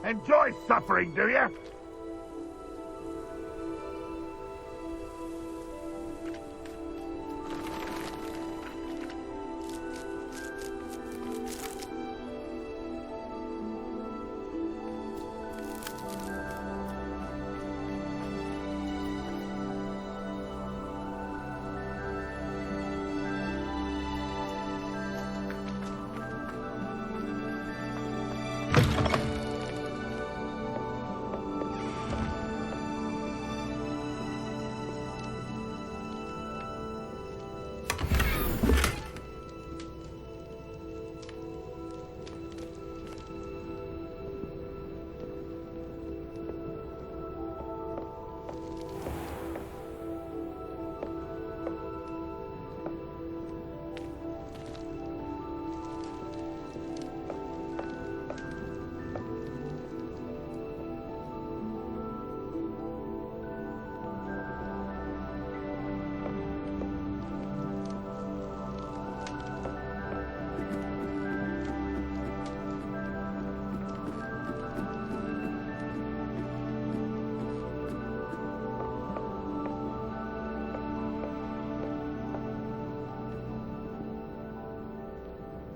Enjoy suffering, do you?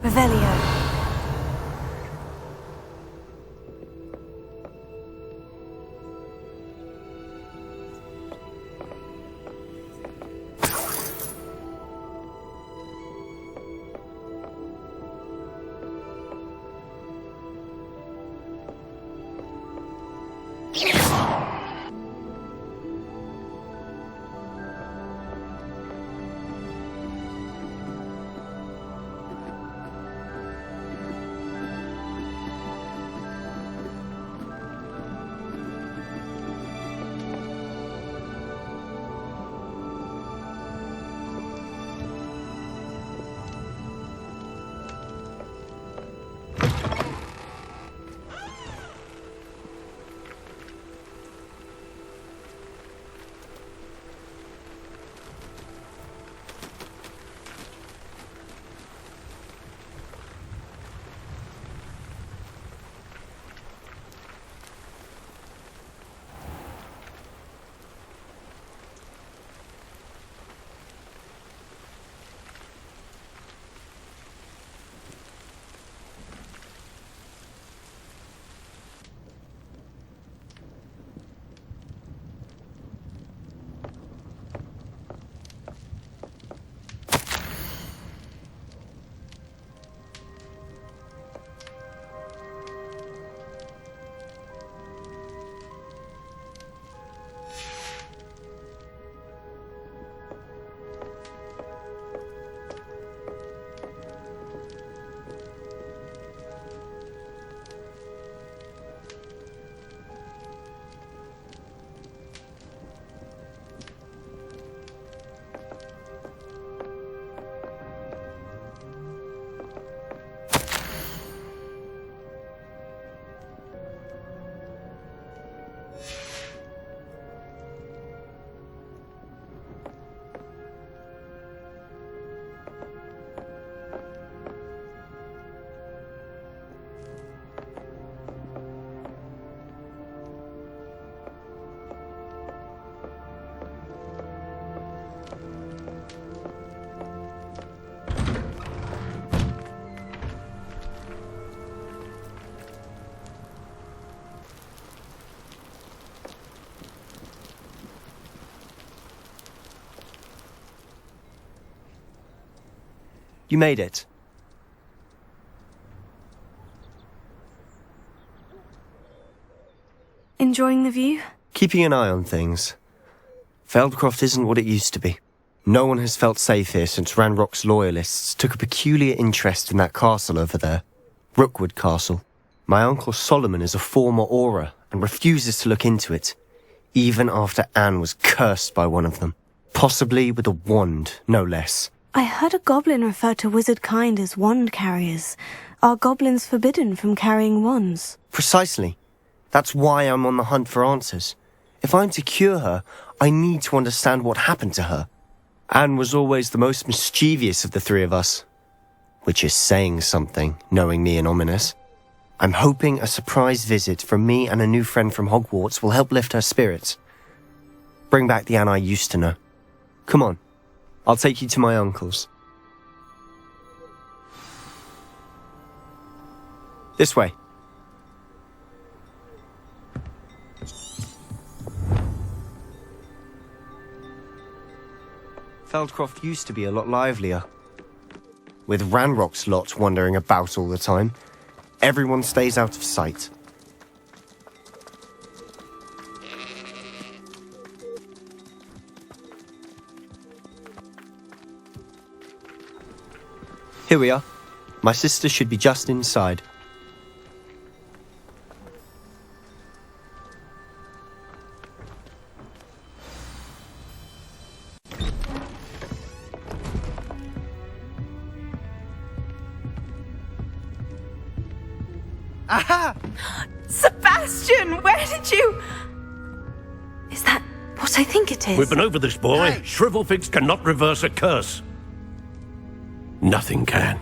Revelio. You made it. Enjoying the view? Keeping an eye on things. Feldcroft isn't what it used to be. No one has felt safe here since Ranrock's loyalists took a peculiar interest in that castle over there. Rookwood Castle. My uncle Solomon is a former Auror and refuses to look into it, even after Anne was cursed by one of them. Possibly with a wand, no less. I heard a goblin refer to wizard kind as wand carriers. Are goblins forbidden from carrying wands? Precisely. That's why I'm on the hunt for answers. If I'm to cure her, I need to understand what happened to her. Anne was always the most mischievous of the three of us. Which is saying something, knowing me and Ominous. I'm hoping a surprise visit from me and a new friend from Hogwarts will help lift her spirits. Bring back the Anne I used to know. Come on, I'll take you to my uncle's. This way. Feldcroft used to be a lot livelier. With Ranrock's lot wandering about all the time, everyone stays out of sight. Here we are. My sister should be just inside. Aha! Sebastian, where did you... Is that what I think it is? We've been over this, boy. Hey. Shrivelfix cannot reverse a curse. Nothing can.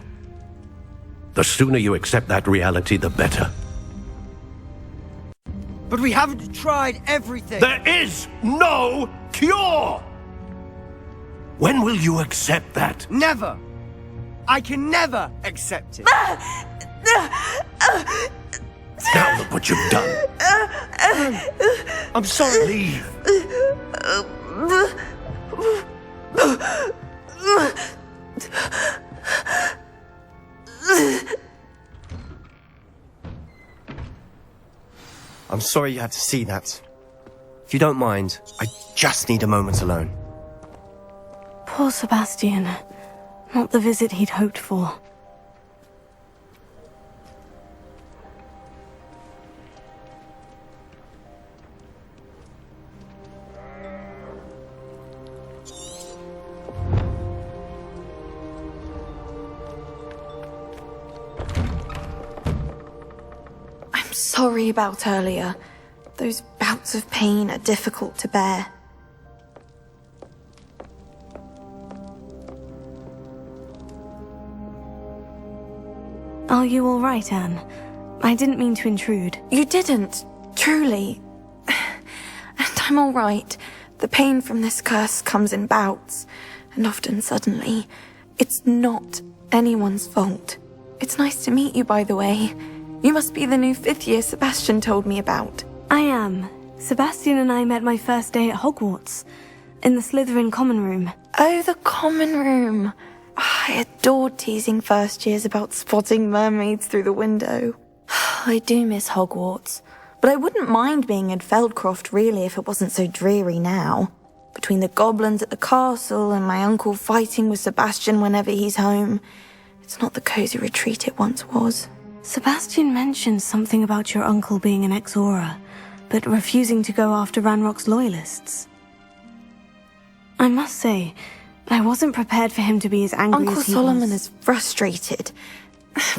The sooner you accept that reality, the better. But we haven't tried everything! There is no cure! When will you accept that? Never! I can never accept it! Now look what you've done. I'm sorry. Leave. I'm sorry you had to see that. If you don't mind, I just need a moment alone. Poor Sebastian. Not the visit he'd hoped for. I'm sorry about earlier. Those bouts of pain are difficult to bear. Are you all right, Anne? I didn't mean to intrude. You didn't, truly. And I'm all right. The pain from this curse comes in bouts, and often suddenly. It's not anyone's fault. It's nice to meet you, by the way. You must be the new 5th year Sebastian told me about. I am. Sebastian and I met my first day at Hogwarts, in the Slytherin common room. Oh, the common room. I adored teasing first years about spotting mermaids through the window. I do miss Hogwarts, but I wouldn't mind being in Feldcroft really if it wasn't so dreary now. Between the goblins at the castle and my uncle fighting with Sebastian whenever he's home, it's not the cozy retreat it once was. Sebastian mentioned something about your uncle being an ex-Auror, but refusing to go after Ranrock's loyalists. I must say, I wasn't prepared for him to be as angry Uncle as he Solomon was. is frustrated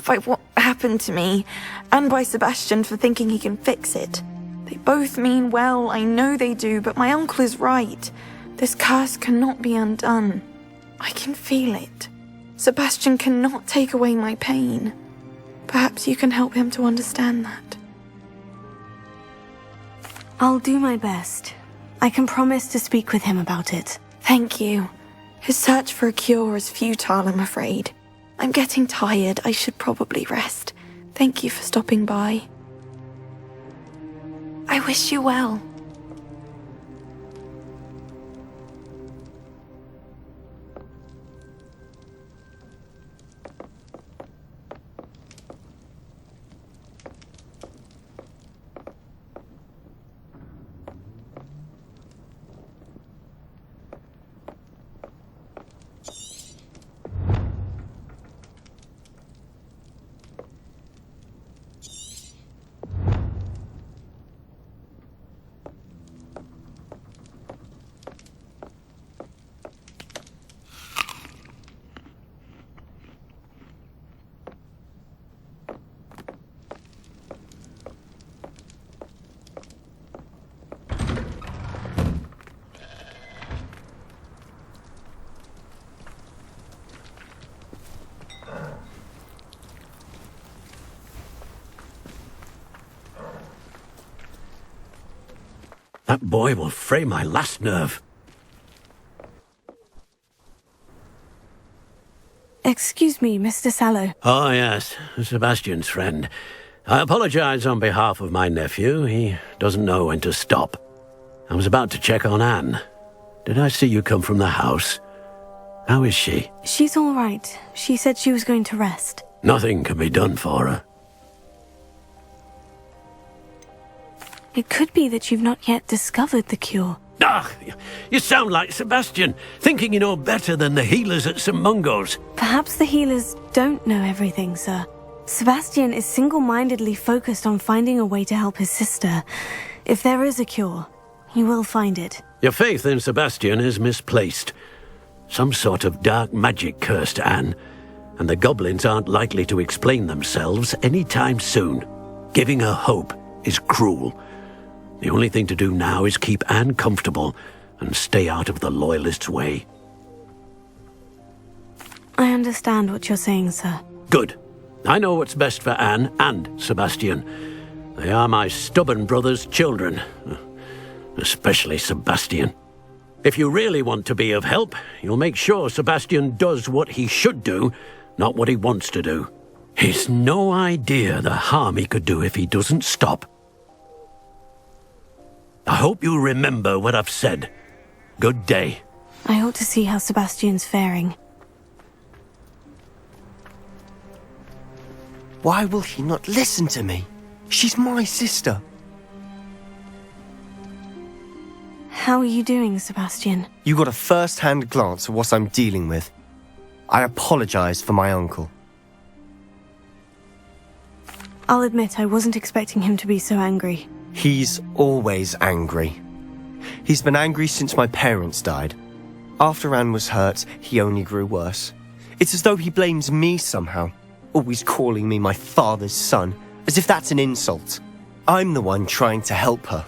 by what happened to me, and by Sebastian for thinking he can fix it. They both mean well, I know they do, but my uncle is right. This curse cannot be undone. I can feel it. Sebastian cannot take away my pain. Perhaps you can help him to understand that. I'll do my best. I can promise to speak with him about it. Thank you. His search for a cure is futile, I'm afraid. I'm getting tired. I should probably rest. Thank you for stopping by. I wish you well. That boy will fray my last nerve. Excuse me, Mr. Sallow. Oh, yes, Sebastian's friend. I apologize on behalf of my nephew. He doesn't know when to stop. I was about to check on Anne. Did I see you come from the house? How is she? She's all right. She said she was going to rest. Nothing can be done for her. It could be that you've not yet discovered the cure. Ah, you sound like Sebastian, thinking you know better than the healers at St. Mungo's. Perhaps the healers don't know everything, sir. Sebastian is single-mindedly focused on finding a way to help his sister. If there is a cure, he will find it. Your faith in Sebastian is misplaced. Some sort of dark magic cursed Anne, and the goblins aren't likely to explain themselves anytime soon. Giving her hope is cruel. The only thing to do now is keep Anne comfortable and stay out of the Loyalists' way. I understand what you're saying, sir. Good. I know what's best for Anne and Sebastian. They are my stubborn brother's children. Especially Sebastian. If you really want to be of help, you'll make sure Sebastian does what he should do, not what he wants to do. He's no idea the harm he could do if he doesn't stop. I hope you remember what I've said. Good day. I ought to see how Sebastian's faring. Why will he not listen to me? She's my sister. How are you doing, Sebastian? You got a first-hand glance at what I'm dealing with. I apologize for my uncle. I'll admit I wasn't expecting him to be so angry. He's always angry. He's been angry since my parents died. After Anne was hurt, he only grew worse. It's as though he blames me somehow, always calling me my father's son, as if that's an insult. I'm the one trying to help her.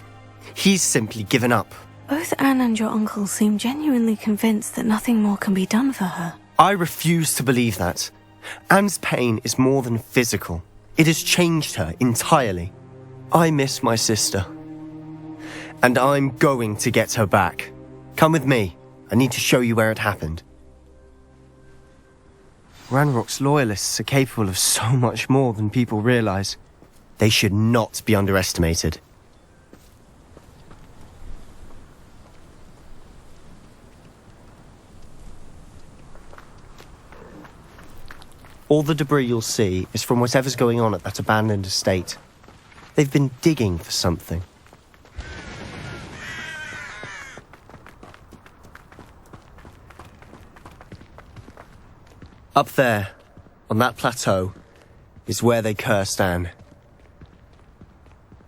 He's simply given up. Both Anne and your uncle seem genuinely convinced that nothing more can be done for her. I refuse to believe that. Anne's pain is more than physical. It has changed her entirely. I miss my sister. And I'm going to get her back. Come with me. I need to show you where it happened. Ranrock's Loyalists are capable of so much more than people realize. They should not be underestimated. All the debris you'll see is from whatever's going on at that abandoned estate. They've been digging for something. Up there, on that plateau, is where they cursed Anne.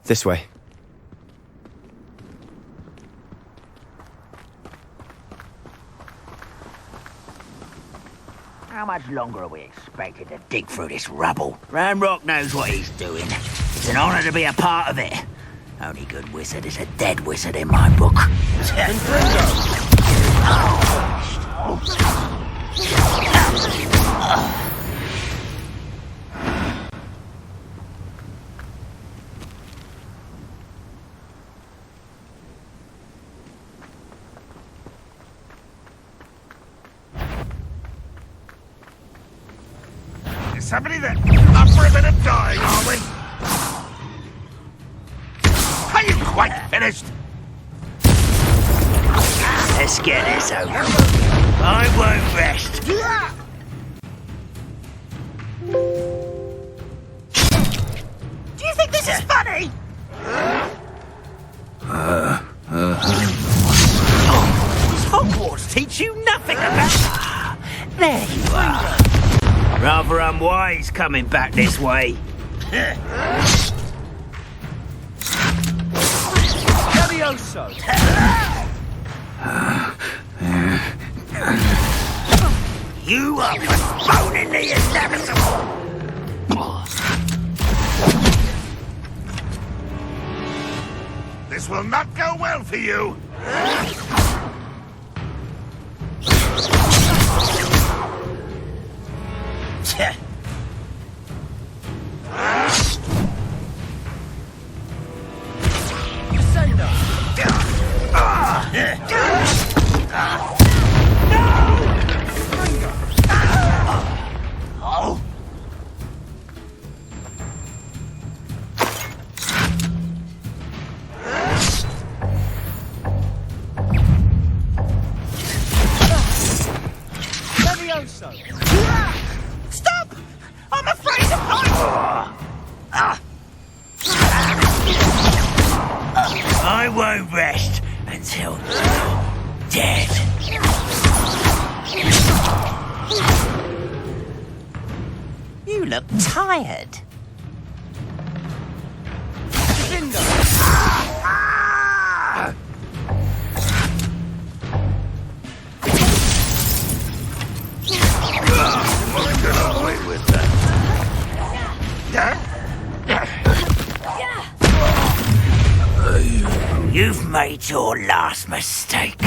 This way. How much longer are we expected to dig through this rubble? Ranrock knows what he's doing. It's an honor to be a part of it. Only good wizard is a dead wizard in my book. Is somebody there? Up for a bit of dying, are we? Are you quite finished? Let's get this over. I won't rest. Do you think this is funny? Does Hogwarts teach you nothing about... There you are. Rather unwise coming back this way. Levioso! You are postponing the inevitable. This will not go well for you. Levioso! Stop! I'm afraid of heights! I won't rest until you're dead. You look tired. Get away with that. You've made your last mistake.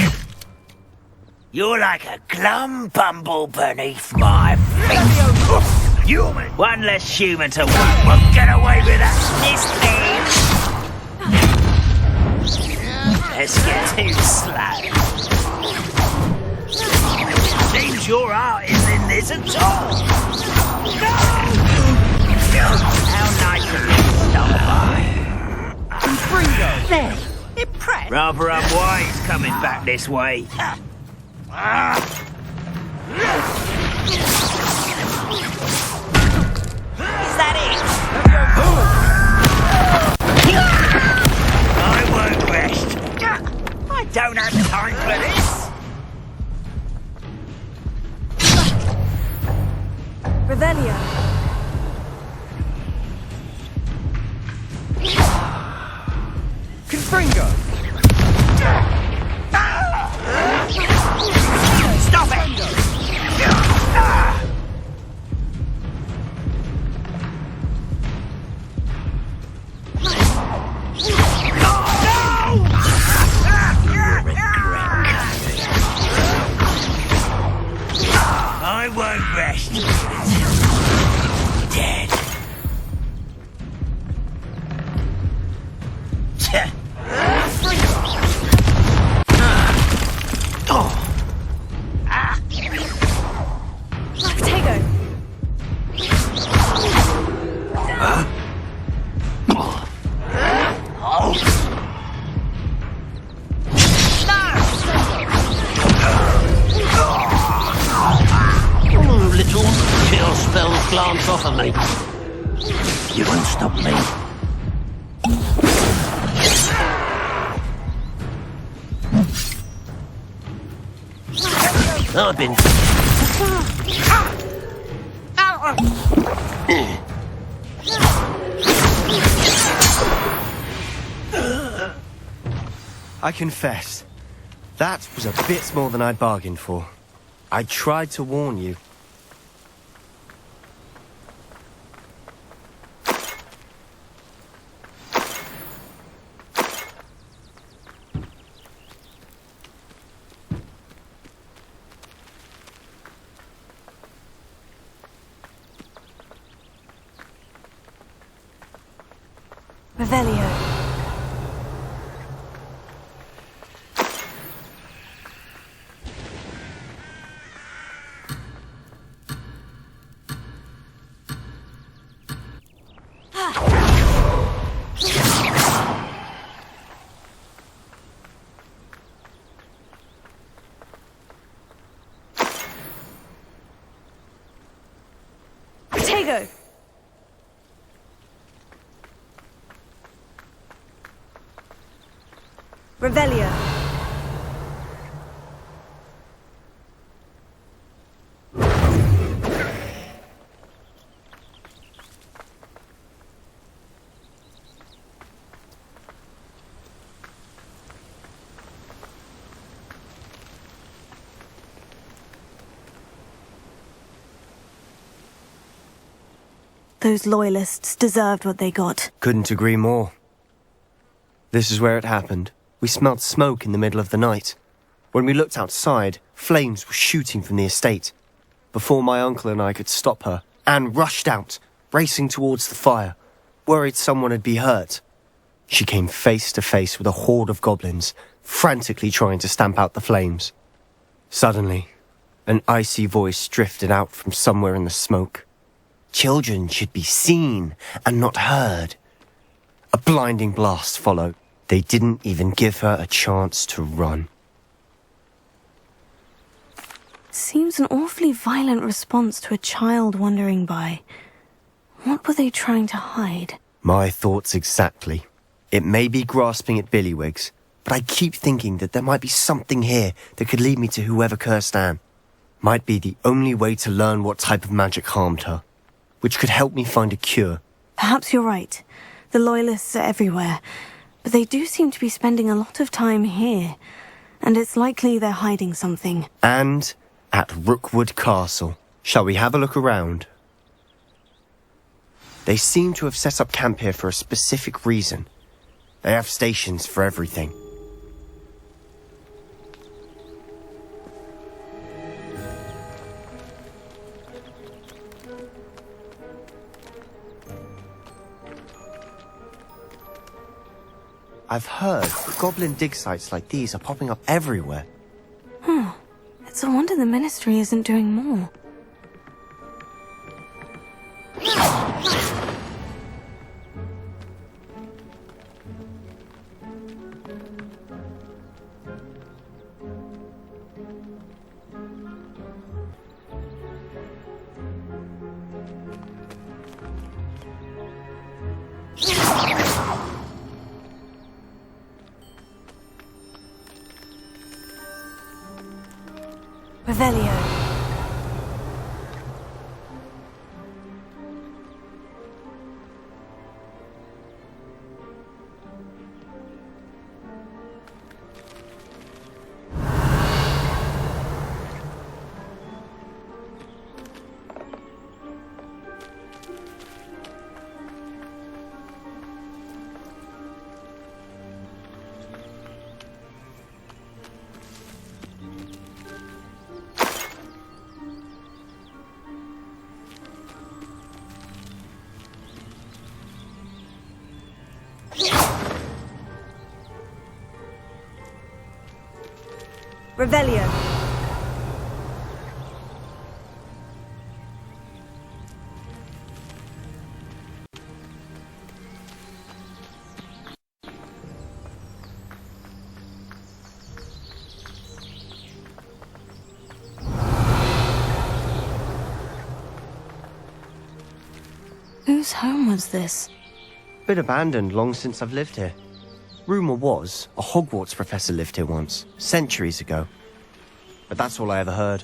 You're like a glum bumble beneath my feet. Human! One less human to work. Won't get away with that. This thing. Let's get too slow. Seems your heart isn't in this at all. No! How nice of you to stop by. There. Impressed. Rather unwise coming back this way. Is that it? I won't rest. I don't have time for this. Revelio. Confringo! Stop it! I won't rest until you're dead. Caretaker. Little chill spells glance off of me. You won't stop me. I've been... I confess, that was a bit more than I'd bargained for. I tried to warn you. Revelio. Caretaker. Revelio. Those loyalists deserved what they got. Couldn't agree more. This is where it happened. We smelled smoke in the middle of the night. When we looked outside, flames were shooting from the estate. Before my uncle and I could stop her, Anne rushed out, racing towards the fire, worried someone had been hurt. She came face to face with a horde of goblins, frantically trying to stamp out the flames. Suddenly, an icy voice drifted out from somewhere in the smoke. Children should be seen and not heard. A blinding blast followed. They didn't even give her a chance to run. seems an awfully violent response to a child wandering by. What were they trying to hide? My thoughts exactly. It may be grasping at Billywigs, but I keep thinking that there might be something here that could lead me to whoever cursed Anne. Might be the only way to learn what type of magic harmed her, which could help me find a cure. Perhaps you're right. The Loyalists are everywhere, but they do seem to be spending a lot of time here, and it's likely they're hiding something. And at Rookwood Castle. Shall we have a look around? They seem to have set up camp here for a specific reason. They have stations for everything. I've heard that goblin dig sites like these are popping up everywhere. It's a wonder the Ministry isn't doing more. Revelio. Revelio. Whose home was this? Been abandoned long since I've lived here. Rumour was a Hogwarts professor lived here once, centuries ago. But that's all I ever heard.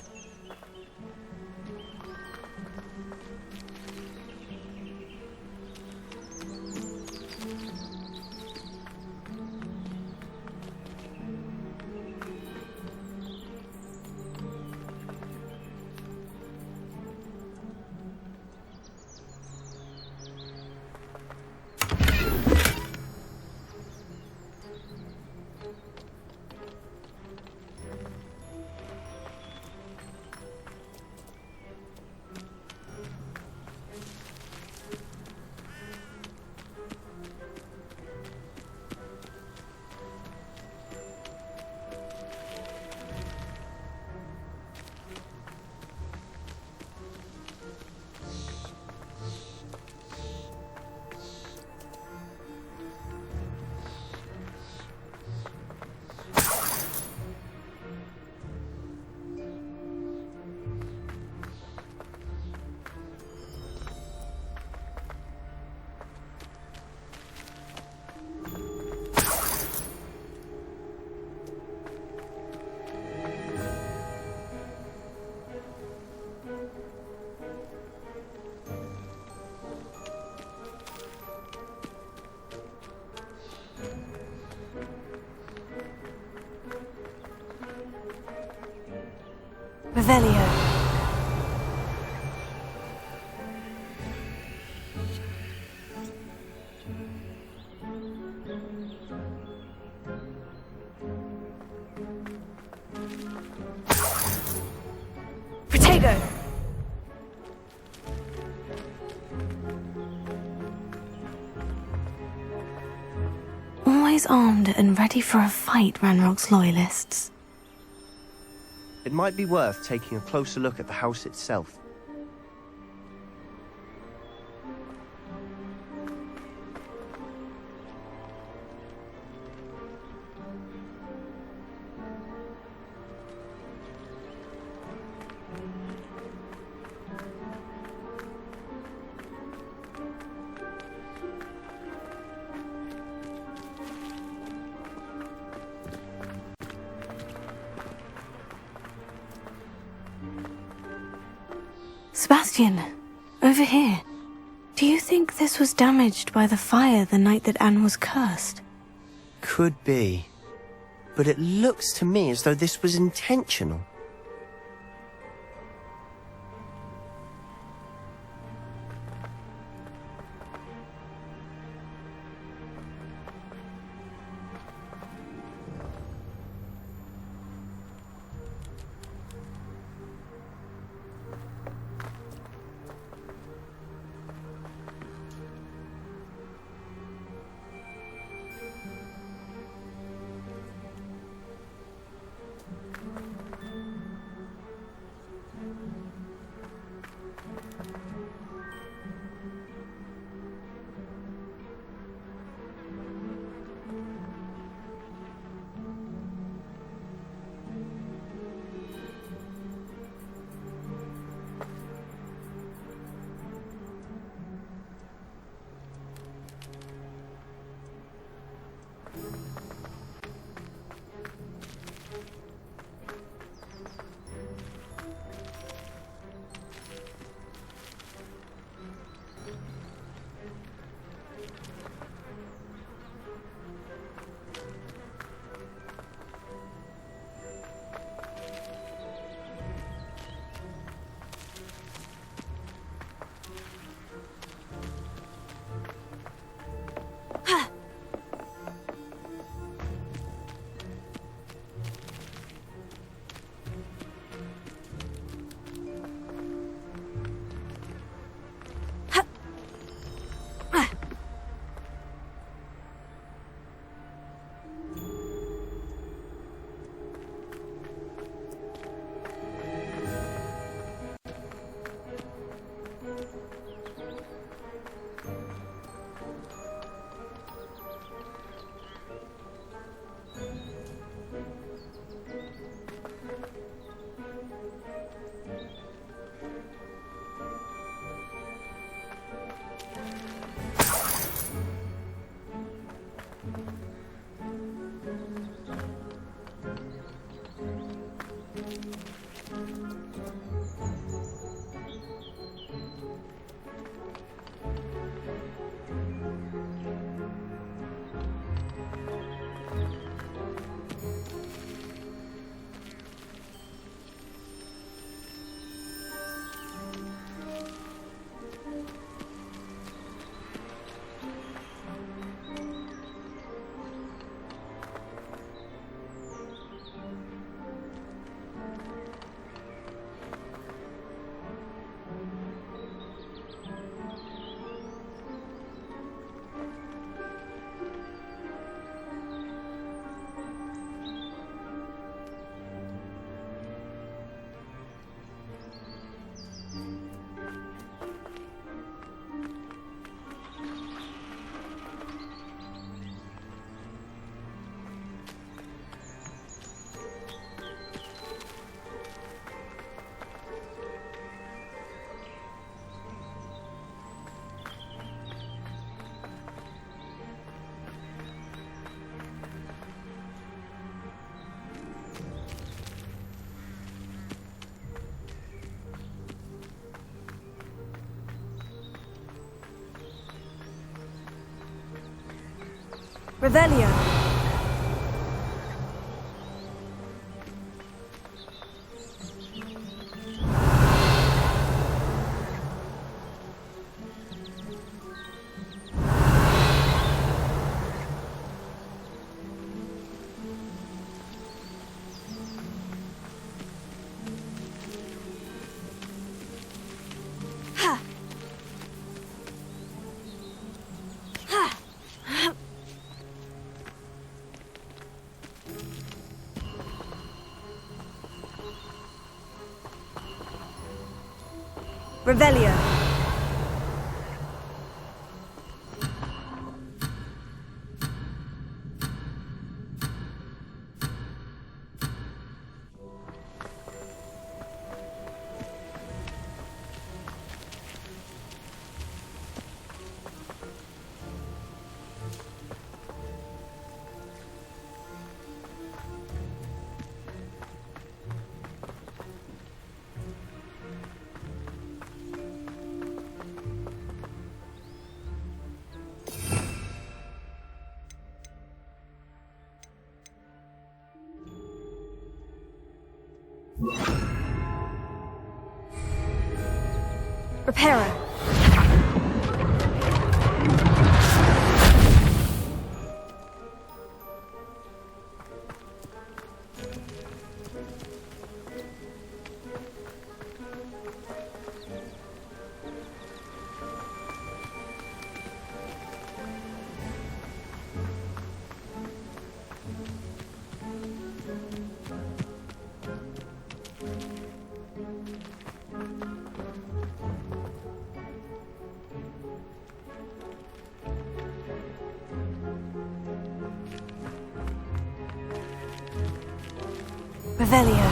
Revelio. Protego. Always armed and ready for a fight, Ranrock's Loyalists. It might be worth taking a closer look at the house itself. Sebastian, over here. Do you think this was damaged by the fire the night that Anne was cursed? Could be. But it looks to me as though this was intentional. Revelio. Revelio. Repairer. Revelio.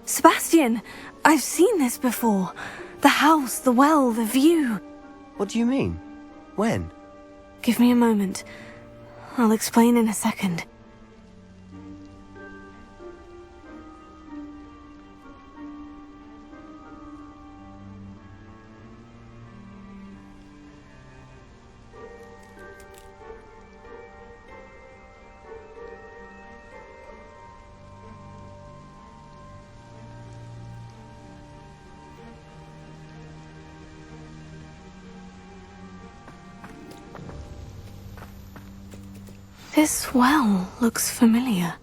Sebastian, I've seen this before. The house, the well, the view. What do you mean? When? Give me a moment. I'll explain in a second. This well looks familiar.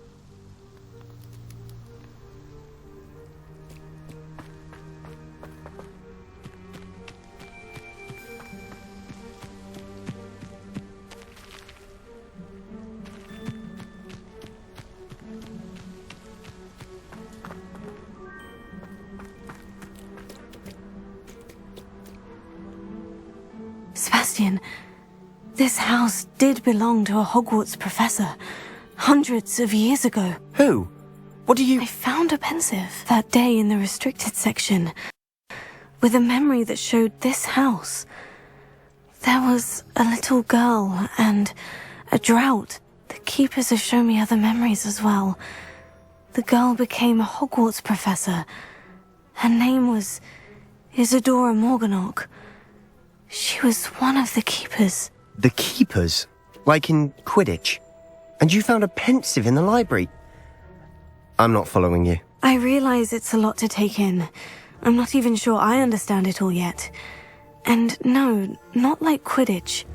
Sebastian, this house did belong to a Hogwarts professor, hundreds of years ago. Who? What do you... I found a pensive that day in the restricted section, with a memory that showed this house. There was a little girl and a drought. The keepers have shown me other memories as well. The girl became a Hogwarts professor. Her name was Isadora Morganach. She was one of the keepers. The keepers? Like in Quidditch? And you found a pensive in the library? I'm not following you. I realize it's a lot to take in. I'm not even sure I understand it all yet. And no, not like Quidditch.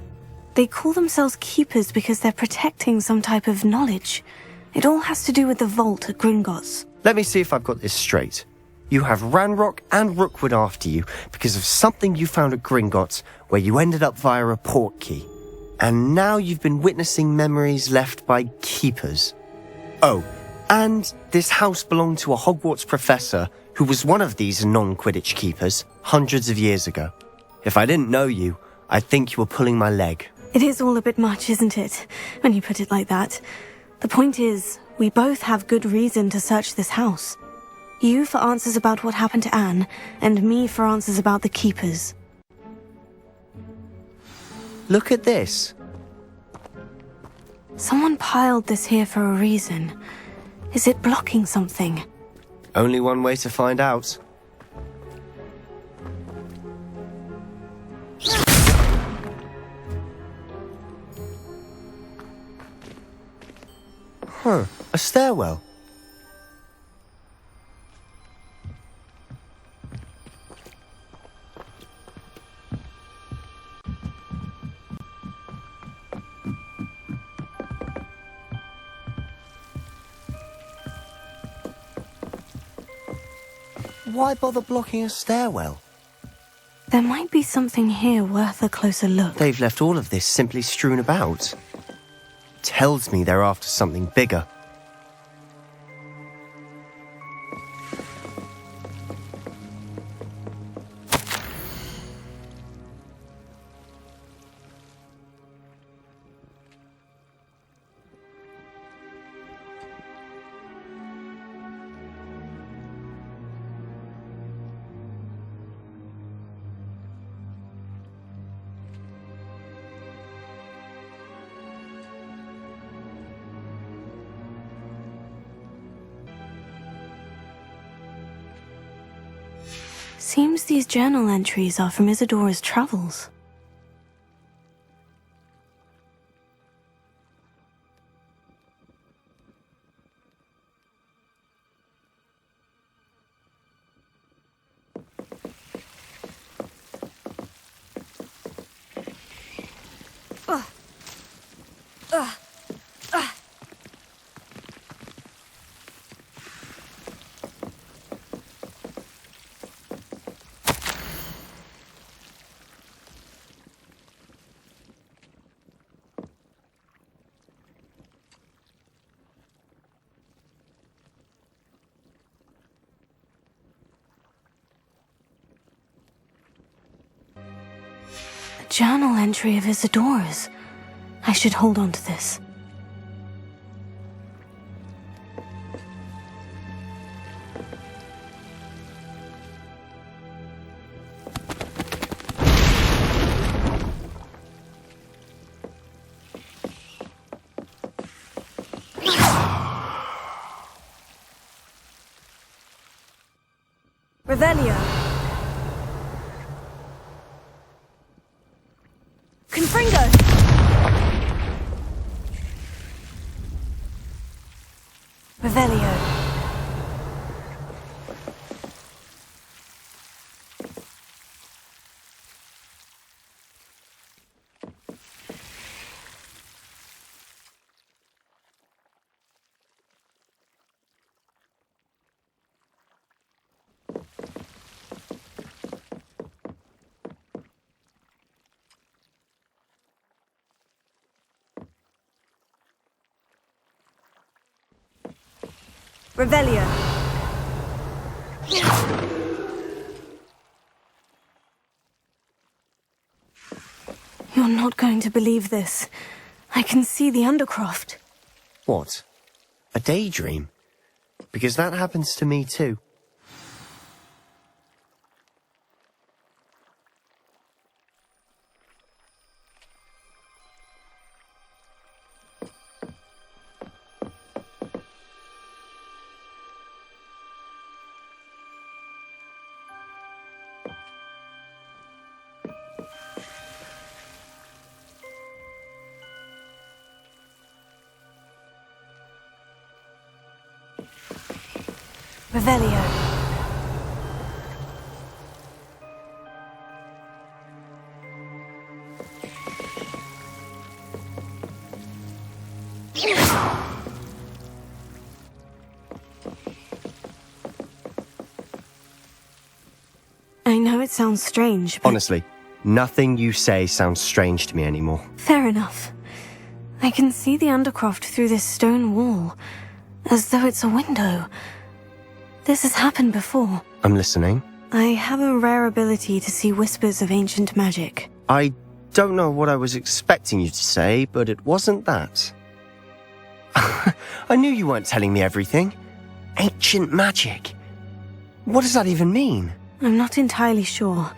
They call themselves keepers because they're protecting some type of knowledge. It all has to do with the vault at Gringotts. Let me see if I've got this straight. You have Ranrock and Rookwood after you because of something you found at Gringotts where you ended up via a port key. And now you've been witnessing memories left by keepers. Oh, and this house belonged to a Hogwarts professor who was one of these non-Quidditch keepers hundreds of years ago. If I didn't know you, I'd think you were pulling my leg. It is all a bit much, isn't it, when you put it like that? The point is, we both have good reason to search this house. You for answers about what happened to Anne, and me for answers about the keepers. Look at this. Someone piled this here for a reason. Is it blocking something? Only one way to find out. Huh, a stairwell. Why bother blocking a stairwell? There might be something here worth a closer look. They've left all of this simply strewn about. Tells me they're after something bigger. Seems these journal entries are from Isadora's travels. Journal entry of Isadora's. I should hold on to this. Revelio. Confringo! Revelio. Revelio. You're not going to believe this. I can see the Undercroft. What? A daydream? Because that happens to me too. Revelio. I know it sounds strange, but... Honestly, nothing you say sounds strange to me anymore. Fair enough. I can see the Undercroft through this stone wall, as though it's a window. This has happened before. I'm listening. I have a rare ability to see whispers of ancient magic. I don't know what I was expecting you to say, but it wasn't that. I knew you weren't telling me everything. Ancient magic. What does that even mean? I'm not entirely sure,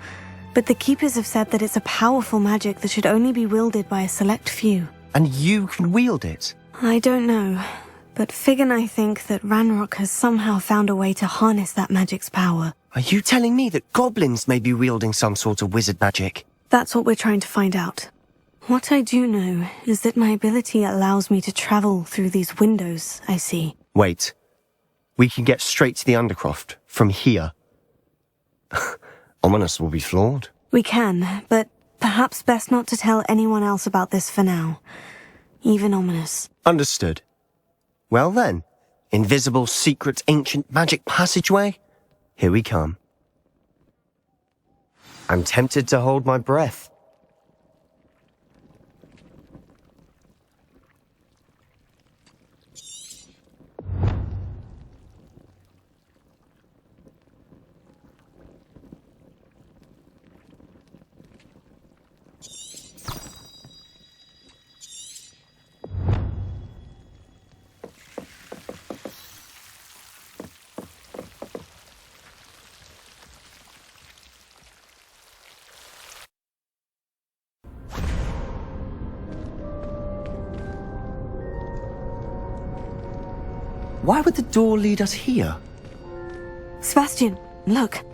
but the Keepers have said that it's a powerful magic that should only be wielded by a select few. And you can wield it? I don't know, but Fig and I think that Ranrock has somehow found a way to harness that magic's power. Are you telling me that goblins may be wielding some sort of wizard magic? That's what we're trying to find out. What I do know is that my ability allows me to travel through these windows I see. Wait. We can get straight to the Undercroft from here. Ominous will be flawed. We can, but perhaps best not to tell anyone else about this for now. Even Ominous. Understood. Well then, invisible, secret, ancient magic passageway? Here we come. I'm tempted to hold my breath. Why would the door lead us here? Sebastian, look.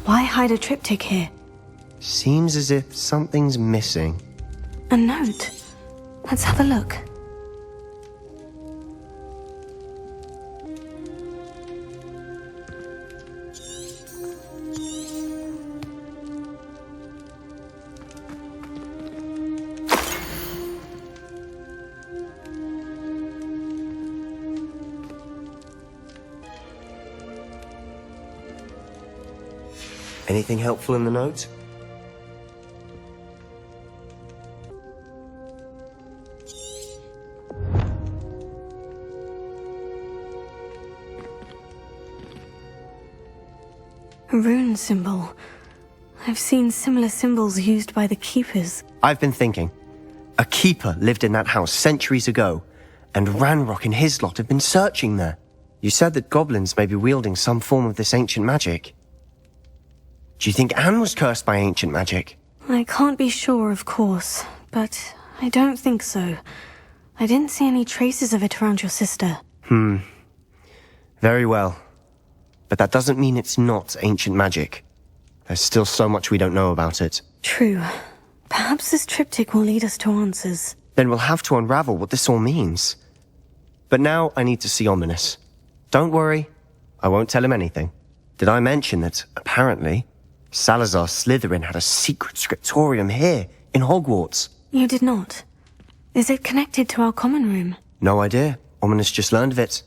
Why hide a triptych here? Seems as if something's missing. A note. Let's have a look. Anything helpful in the note? A rune symbol. I've seen similar symbols used by the keepers. I've been thinking. A keeper lived in that house centuries ago, and Ranrock and his lot have been searching there. You said that goblins may be wielding some form of this ancient magic. Do you think Anne was cursed by ancient magic? I can't be sure, of course, but I don't think so. I didn't see any traces of it around your sister. Very well. But that doesn't mean it's not ancient magic. There's still so much we don't know about it. True. Perhaps this triptych will lead us to answers. Then we'll have to unravel what this all means. But now I need to see Ominous. Don't worry, I won't tell him anything. Did I mention that, apparently, Salazar Slytherin had a secret scriptorium here, in Hogwarts? You did not. Is it connected to our common room? No idea. Ominous just learned of it.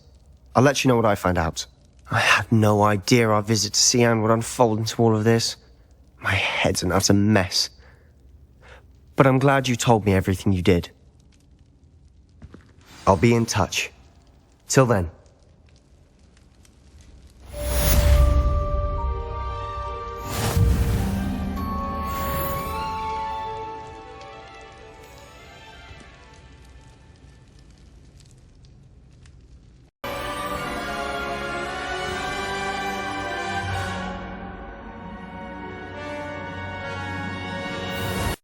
I'll let you know what I find out. I had no idea our visit to Cian would unfold into all of this. My head's an utter mess. But I'm glad you told me everything you did. I'll be in touch. Till then.